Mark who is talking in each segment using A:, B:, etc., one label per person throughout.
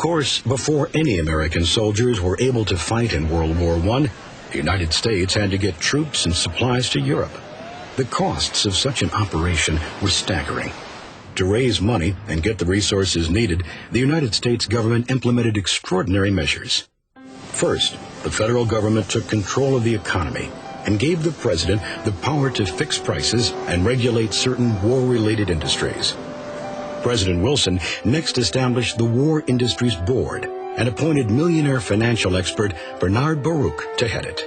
A: course, before any American soldiers were able to fight in World War I, the United States had to get troops and supplies to Europe. The costs of such an operation were staggering. To raise money and get the resources needed, the United States government implemented extraordinary measures. First, the federal government took control of the economy and gave the president the power to fix prices and regulate certain war-related industries. President Wilson next established the War Industries Board and appointed millionaire financial expert Bernard Baruch to head it.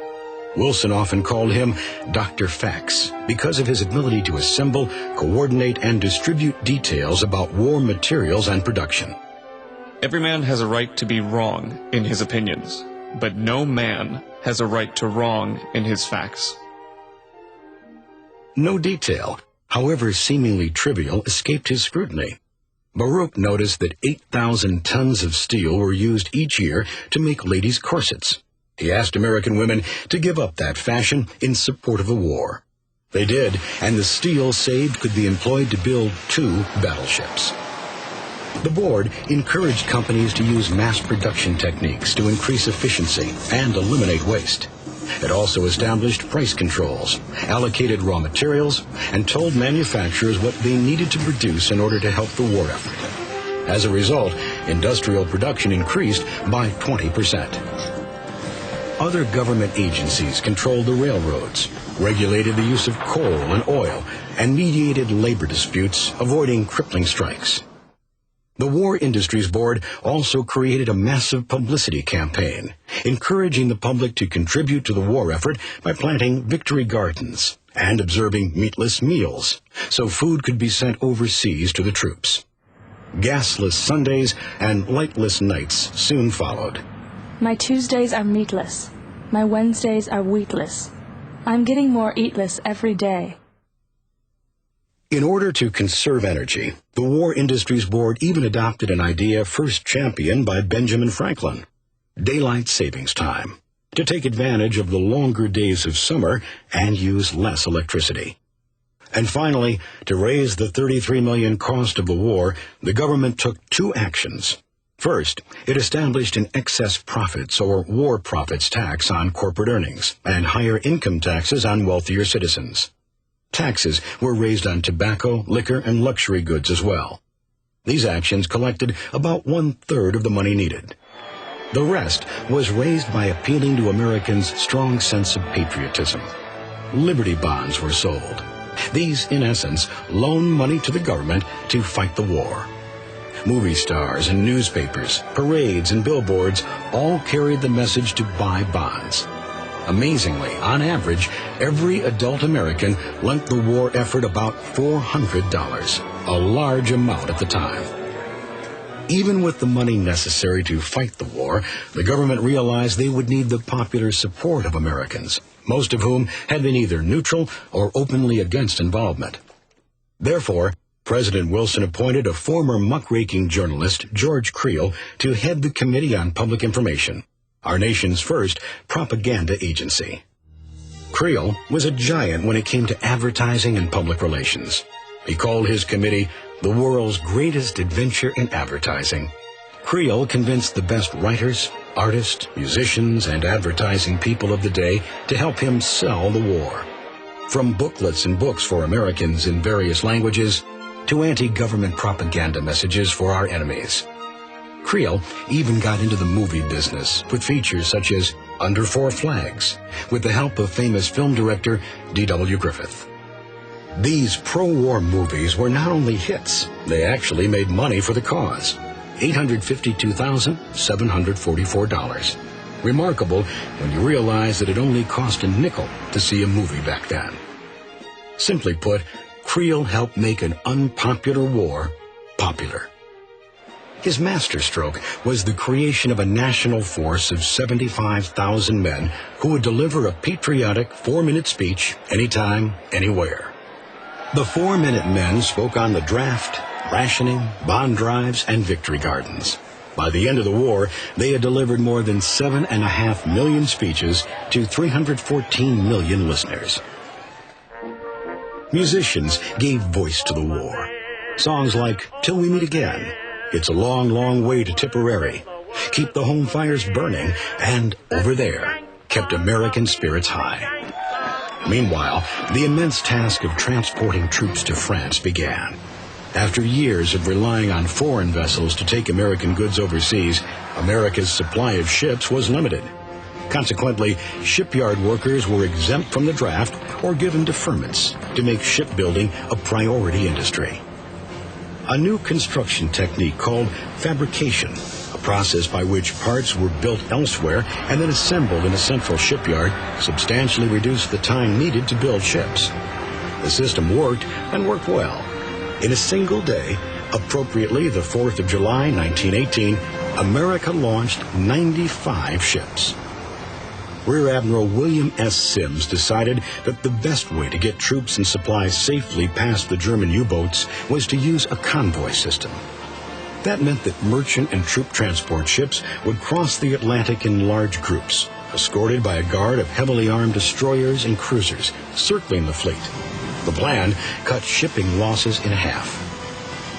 A: Wilson often called him Dr. Facts because of his ability to assemble, coordinate, and distribute details about war materials and production.
B: Every man has a right to be wrong in his opinions, but no man has a right to wrong in his facts.
A: No detail, however seemingly trivial, escaped his scrutiny. Baruch noticed that 8,000 tons of steel were used each year to make ladies' corsets. He asked American women to give up that fashion in support of the war. They did, and the steel saved could be employed to build 2 battleships. The board encouraged companies to use mass production techniques to increase efficiency and eliminate waste. It also established price controls, allocated raw materials, and told manufacturers what they needed to produce in order to help the war effort. As a result, industrial production increased by 20%. Other government agencies controlled the railroads, regulated the use of coal and oil, and mediated labor disputes, avoiding crippling strikes. The War Industries Board also created a massive publicity campaign, encouraging the public to contribute to the war effort by planting victory gardens and observing meatless meals, so food could be sent overseas to the troops. Gasless Sundays and lightless nights soon followed.
C: My Tuesdays are meatless. My Wednesdays are wheatless. I'm getting more eatless every day.
A: In order to conserve energy, the War Industries Board even adopted an idea first championed by Benjamin Franklin: daylight savings time, to take advantage of the longer days of summer and use less electricity. And finally, to raise the $33 million cost of the war, the government took 2 actions. First, it established an excess profits or war profits tax on corporate earnings and higher income taxes on wealthier citizens. Taxes were raised on tobacco, liquor, and luxury goods as well. These actions collected about 1/3 of the money needed. The rest was raised by appealing to Americans' strong sense of patriotism. Liberty bonds were sold. These, in essence, loaned money to the government to fight the war. Movie stars and newspapers, parades and billboards all carried the message to buy bonds. Amazingly, on average, every adult American lent the war effort about $400, a large amount at the time. Even with the money necessary to fight the war, the government realized they would need the popular support of Americans, most of whom had been either neutral or openly against involvement. Therefore, President Wilson appointed a former muckraking journalist, George Creel, to head the Committee on Public Information, our nation's first propaganda agency. Creel was a giant when it came to advertising and public relations. He called his committee the world's greatest adventure in advertising. Creel convinced the best writers, artists, musicians, and advertising people of the day to help him sell the war. From booklets and books for Americans in various languages to anti-government propaganda messages for our enemies. Creel even got into the movie business with features such as Under Four Flags, with the help of famous film director D.W. Griffith. These pro-war movies were not only hits, they actually made money for the cause. $852,744. Remarkable when you realize that it only cost a nickel to see a movie back then. Simply put, Creel helped make an unpopular war popular. His masterstroke was the creation of a national force of 75,000 men who would deliver a patriotic 4-minute speech anytime, anywhere. The 4-minute men spoke on the draft, rationing, bond drives, and victory gardens. By the end of the war, they had delivered more than 7.5 million speeches to 314 million listeners. Musicians gave voice to the war. Songs like Till We Meet Again, It's a long, long way to Tipperary. Keep the home fires burning, and over there, kept American spirits high. Meanwhile, the immense task of transporting troops to France began. After years of relying on foreign vessels to take American goods overseas, America's supply of ships was limited. Consequently, shipyard workers were exempt from the draft or given deferments to make shipbuilding a priority industry. A new construction technique called fabrication, a process by which parts were built elsewhere and then assembled in a central shipyard, substantially reduced the time needed to build ships. The system worked and worked well. In a single day, appropriately the 4th of July, 1918, America launched 95 ships. Rear Admiral William S. Sims decided that the best way to get troops and supplies safely past the German U-boats was to use a convoy system. That meant that merchant and troop transport ships would cross the Atlantic in large groups, escorted by a guard of heavily armed destroyers and cruisers circling the fleet. The plan cut shipping losses in half.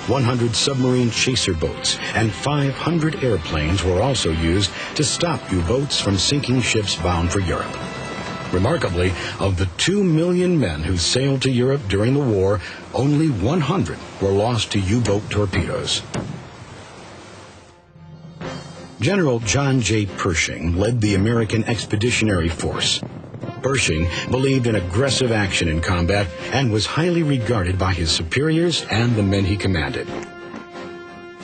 A: 100 submarine chaser boats and 500 airplanes were also used to stop U-boats from sinking ships bound for Europe. Remarkably, of the 2 million men who sailed to Europe during the war, only 100 were lost to U-boat torpedoes. General John J. Pershing led the American Expeditionary Force. Pershing believed in aggressive action in combat and was highly regarded by his superiors and the men he commanded.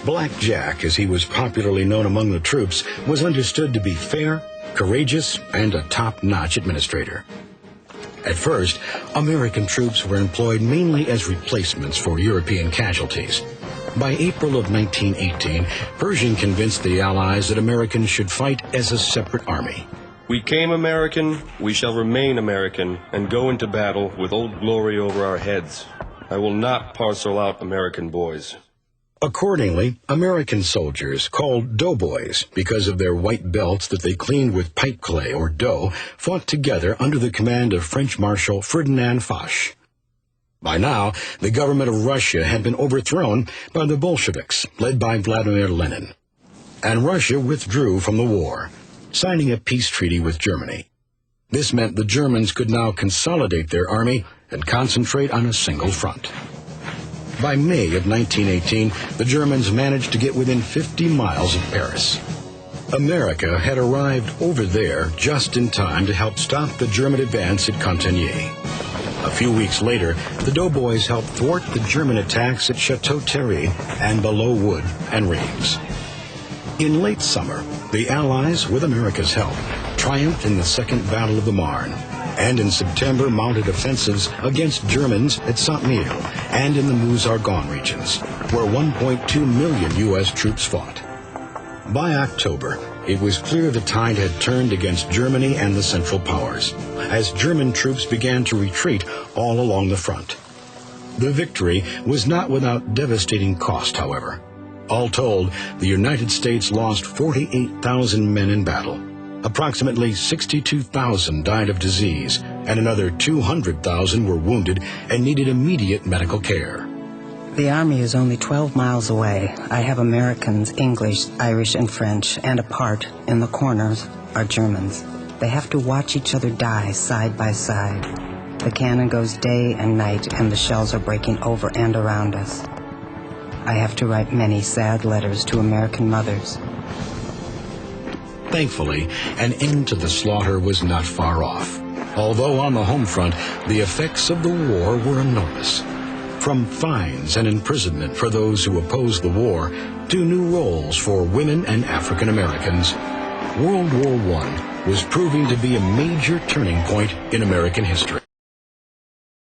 A: Black Jack, as he was popularly known among the troops, was understood to be fair, courageous, and a top-notch administrator. At first, American troops were employed mainly as replacements for European casualties. By April of 1918, Pershing convinced the Allies that Americans should fight as a separate army.
D: We came American, we shall remain American, and go into battle with Old Glory over our heads. I will not parcel out American boys.
A: Accordingly, American soldiers, called doughboys because of their white belts that they cleaned with pipe clay or dough, fought together under the command of French Marshal Ferdinand Foch. By now, the government of Russia had been overthrown by the Bolsheviks, led by Vladimir Lenin. And Russia withdrew from the war, signing a peace treaty with Germany. This meant the Germans could now consolidate their army and concentrate on a single front. By May of 1918, the Germans managed to get within 50 miles of Paris. America had arrived over there just in time to help stop the German advance at Cantigny. A few weeks later, the doughboys helped thwart the German attacks at Chateau Thierry and Belleau Wood and Reims. In late summer, the Allies, with America's help, triumphed in the Second Battle of the Marne, and in September mounted offensives against Germans at Saint-Mihiel and in the Meuse-Argonne regions, where 1.2 million U.S. troops fought. By October, it was clear the tide had turned against Germany and the Central Powers, as German troops began to retreat all along the front. The victory was not without devastating cost, however. All told, the United States lost 48,000 men in battle. Approximately 62,000 died of disease, and another 200,000 were wounded and needed immediate medical care.
E: The Army is only 12 miles away. I have Americans, English, Irish, and French, and apart, in the corners, are Germans. They have to watch each other die side by side. The cannon goes day and night, and the shells are breaking over and around us. I have to write many sad letters to American mothers.
A: Thankfully, an end to the slaughter was not far off. Although on the home front, the effects of the war were enormous. From fines and imprisonment for those who opposed the war, to new roles for women and African Americans, World War I was proving to be a major turning point in American history.